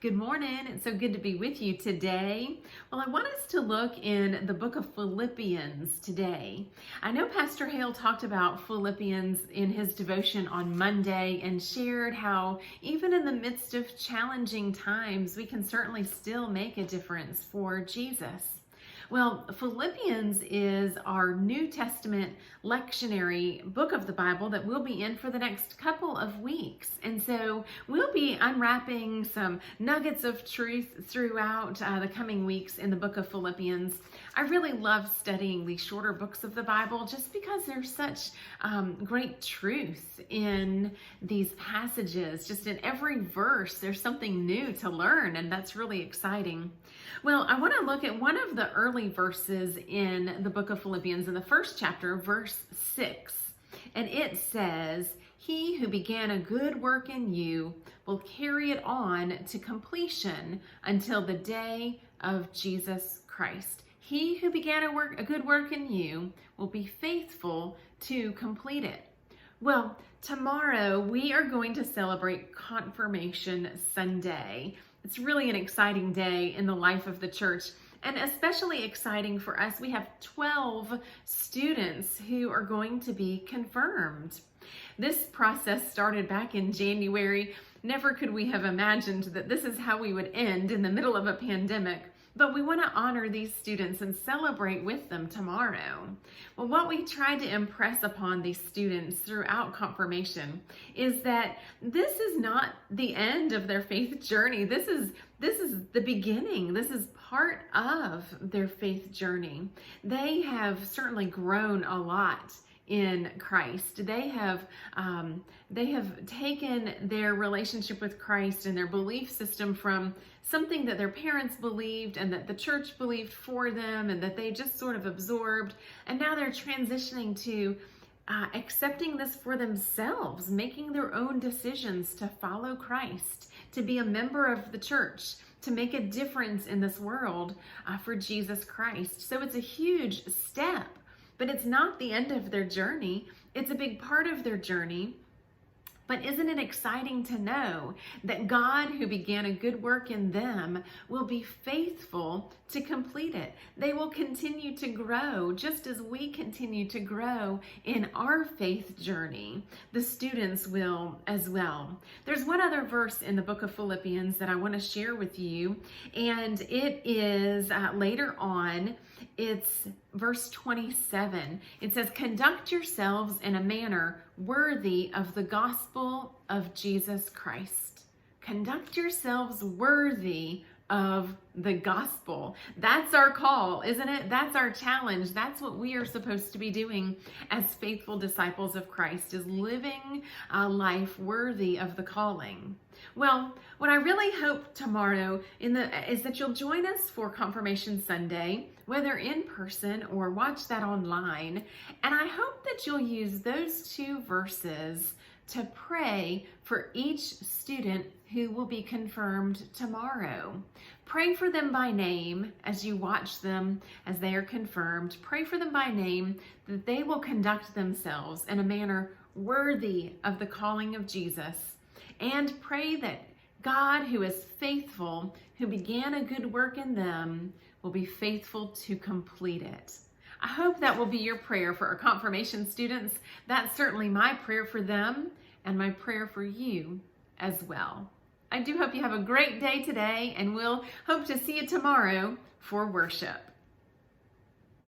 Good morning. It's so good to be with you today. Well, I want us to look in the book of Philippians today. I know Pastor Hale talked about Philippians in his devotion on Monday and shared how even in the midst of challenging times, we can certainly still make a difference for Jesus. Well, Philippians is our New Testament lectionary book of the Bible that we'll be in for the next couple of weeks. And so we'll be unwrapping some nuggets of truth throughout the coming weeks in the book of Philippians. I really love studying these shorter books of the Bible just because there's such great truth in these passages. Just in every verse, there's something new to learn, and that's really exciting. Well, I want to look at one of the early verses in the book of Philippians in the first chapter, verse 6. And it says, "He who began a good work in you will carry it on to completion until the day of Jesus Christ." He who began a good work in you will be faithful to complete it. Well, tomorrow we are going to celebrate Confirmation Sunday. It's really an exciting day in the life of the church, and especially exciting for us. We have 12 students who are going to be confirmed. This process started back in January. Never could we have imagined that this is how we would end in the middle of a pandemic. But we want to honor these students and celebrate with them tomorrow. Well, what we tried to impress upon these students throughout confirmation is that this is not the end of their faith journey. This is the beginning. This is part of their faith journey. They have certainly grown a lot in Christ. They have taken their relationship with Christ and their belief system from something that their parents believed and that the church believed for them and that they just sort of absorbed, and now they're transitioning to accepting this for themselves, making their own decisions to follow Christ, to be a member of the church, to make a difference in this world for Jesus Christ. So it's a huge step. But it's not the end of their journey. It's a big part of their journey. But isn't it exciting to know that God, who began a good work in them, will be faithful to complete it? They will continue to grow just as we continue to grow in our faith journey. The students will as well. There's one other verse in the book of Philippians that I want to share with you, and it is later on. It's verse 27. It says, "Conduct yourselves in a manner worthy of the gospel of Jesus Christ." Conduct yourselves worthy of the gospel. That's our call, isn't it? That's our challenge. That's what we are supposed to be doing as faithful disciples of Christ, is living a life worthy of the calling. Well, what I really hope tomorrow is that you'll join us for Confirmation Sunday, whether in person or watch that online. And I hope that you'll use those two verses to pray for each student who will be confirmed tomorrow. Pray for them by name as you watch them as they are confirmed. Pray for them by name that they will conduct themselves in a manner worthy of the calling of Jesus. And pray that God, who is faithful, who began a good work in them, will be faithful to complete it. I hope that will be your prayer for our confirmation students. That's certainly my prayer for them and my prayer for you as well. I do hope you have a great day today, and we'll hope to see you tomorrow for worship.